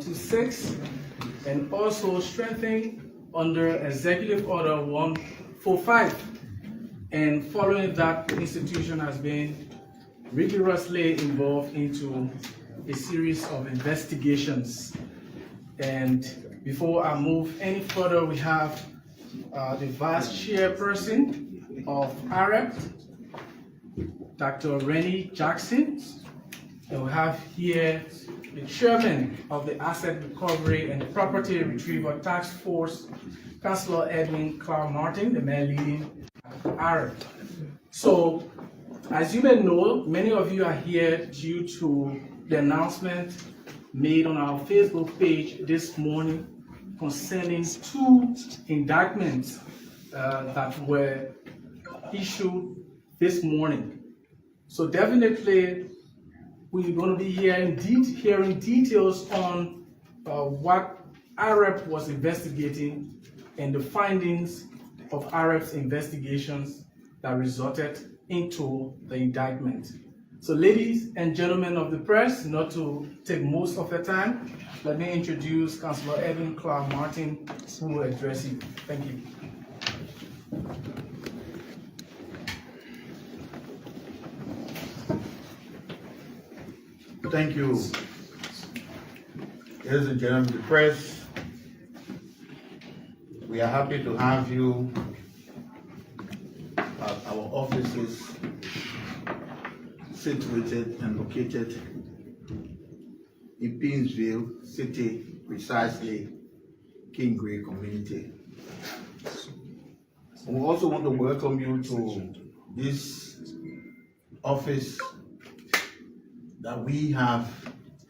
26 and also strengthened under Executive Order 145. And following that, the institution has been rigorously involved into a series of investigations. And before I move any further, we have the Vice Chairperson of AREP, Dr. Rennie Jackson. And we have here the Chairman of the Asset Recovery and Property Retrieval Task Force, Councillor Edwin Clark Martin, the man leading AREP. So, as you may know, many of you are here due to the announcement made on our Facebook page this morning concerning 2 indictments that were issued this morning. So definitely, we're going to be hearing details on what AREP was investigating and the findings of AREP's investigations that resulted into the indictment. So ladies and gentlemen of the press, not to take most of your time, let me introduce Councillor Edwin Clark Martin, who will address you. Thank you. Thank you, ladies and gentlemen of the press. We are happy to have you at our offices situated and located in Pinsville City, precisely Kingrave community. We also want to welcome you to this office that we have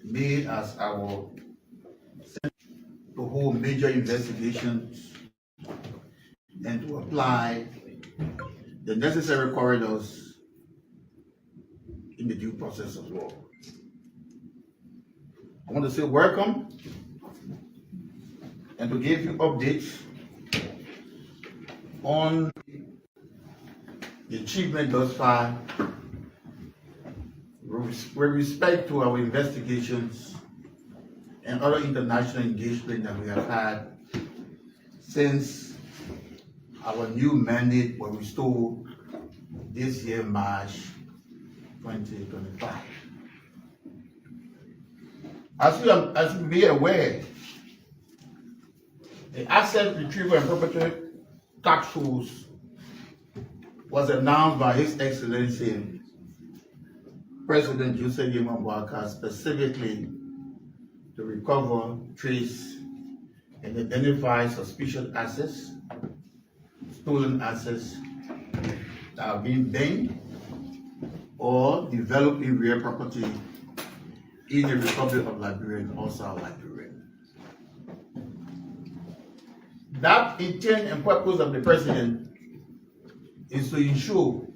made as our to hold major investigations and to apply the necessary corridors in the due process of law. I want to say welcome and to give you updates on the achievement thus far with respect to our investigations and other international engagement that we have had since our new mandate was restored this year, March 2025. As you be aware, the Asset Retrieval and Property Task Force was announced by His Excellency President Joseph Yeman Boakai specifically to recover, trace, and identify suspicious assets, stolen assets that are being banked or developed in real property in the Republic of Liberia and outside Liberia. That intent and purpose of the President is to ensure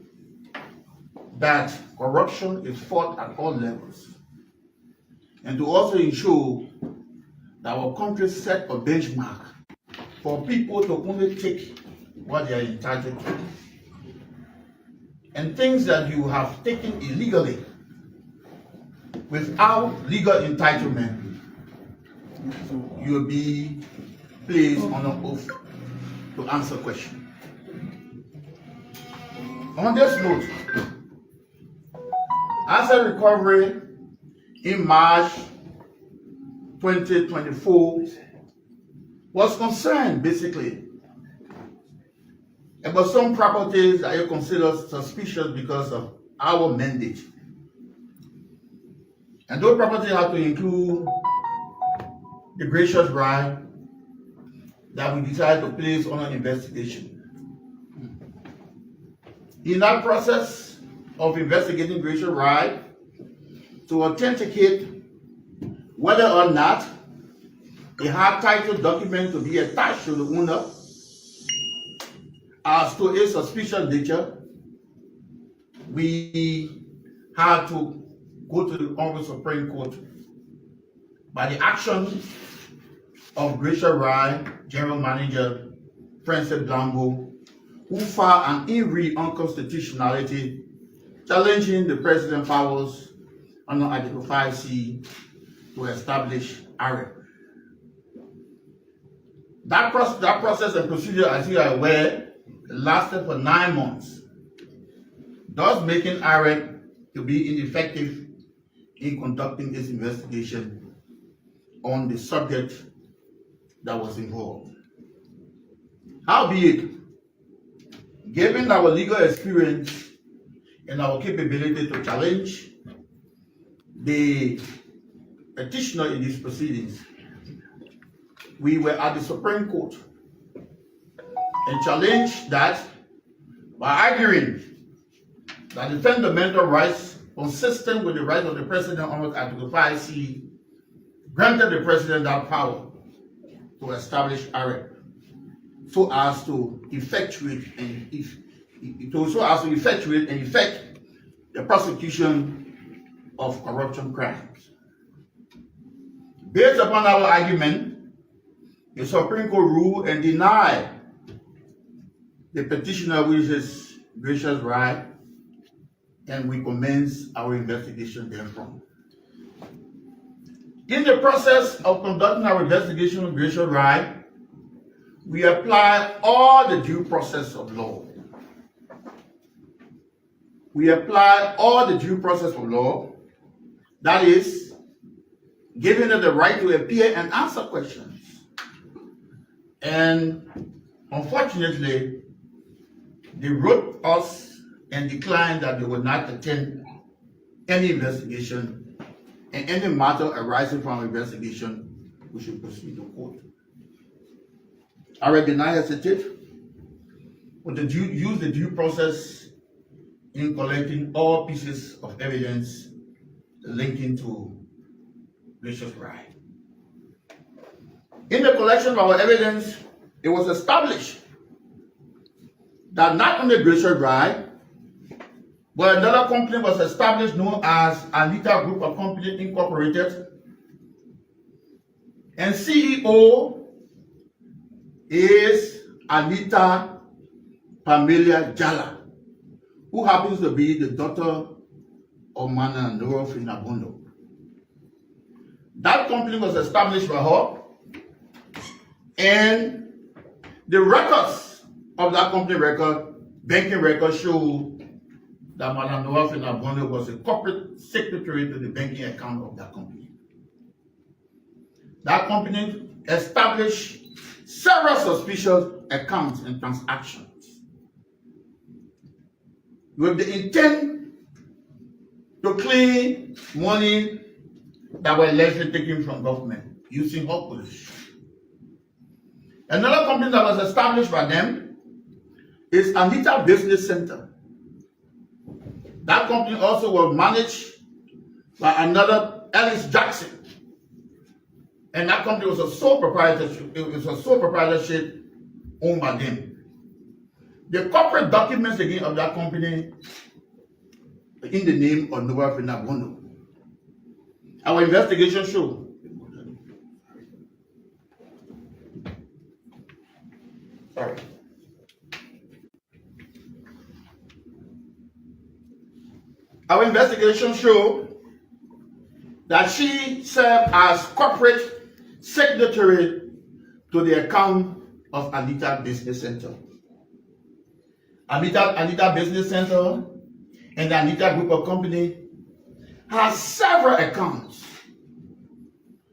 that corruption is fought at all levels, and to also ensure that our country set a benchmark for people to only take what they are entitled to. And things that you have taken illegally without legal entitlement, you'll be placed on an oath to answer questions. On this note, asset recovery in March 2024 was concerned basically about some properties that you consider suspicious because of our mandate. And those properties have to include the Gracious Ride that we decided to place on an investigation. In that process of investigating Gracious Ride, to authenticate whether or not a hard title document to be attached to the owner as to a suspicious nature, we had to go to the Honorable Supreme Court by the action of Gracious Ride General Manager Francis Blambo, who filed an in-re unconstitutionality challenging the President's powers under Article 5C to establish AREP. That process and procedure, as you are aware, lasted for 9 months, thus making IREC to be ineffective in conducting this investigation on the subject that was involved. Howbeit, given our legal experience and our capability to challenge the petitioner in these proceedings, we were at the Supreme Court and challenged that by arguing that the fundamental rights consistent with the right of the president under Article 5C granted the president that power to establish IREC so as to effectuate and effect the prosecution of corruption crimes. Based upon our argument, the Supreme Court ruled and denied the petitioner, which is Gracious Rai, and we commence our investigation therefrom. In the process of conducting our investigation of Gracious Rai, we apply all the due process of law. We apply all the due process of law, that is, giving her the right to appear and answer questions. And unfortunately, they wrote us and declined that they would not attend any investigation, and any matter arising from investigation, we should proceed to court. IREC did not hesitate, but to use the due process in collecting all pieces of evidence linking to Gracious Rai. In the collection of our evidence, it was established that not only Gracious Rai, but another company was established known as Anita Group of Companies Incorporated, and CEO is Anita Pamela Jala, who happens to be the daughter of Mana Noro Finabondo. That company was established by her, and the records of that company banking record show that Madam Nora Finabondo was a corporate secretary to the banking account of that company. That company established several suspicious accounts and transactions with the intent to clean money that were allegedly taken from government using her position. Another company that was established by them is Anita Business Center. That company also was managed by another Ellis Jackson. And that company was a sole proprietorship. It was a sole proprietorship owned by them. The corporate documents again of that company in the name of Nova Finabondo. Our investigation showed Our investigation showed that she served as corporate secretary to the account of Anita Business Center. Anita Business Center and the Anita Group of Company has several accounts,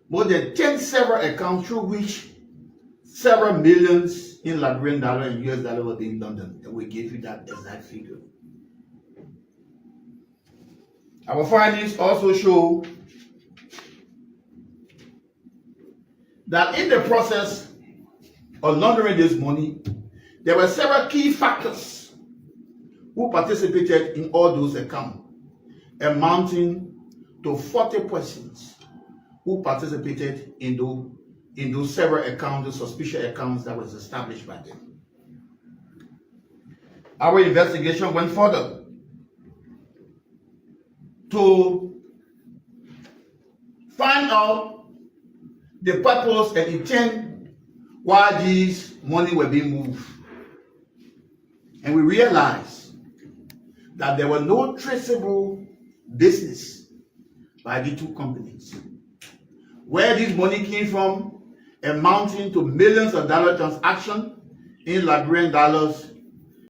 more than 10 several accounts through which several millions in Liberian dollar and US dollar were being done, and we gave you that exact figure. Our findings also show that in the process of laundering this money, there were several key factors who participated in all those accounts, amounting to 40 persons who participated in those several accounts, the suspicious accounts that was established by them. Our investigation went further to find out the purpose and intent why these money were being moved. And we realized that there were no traceable business by the two companies. Where this money came from amounting to millions of dollar transaction in Liberian dollars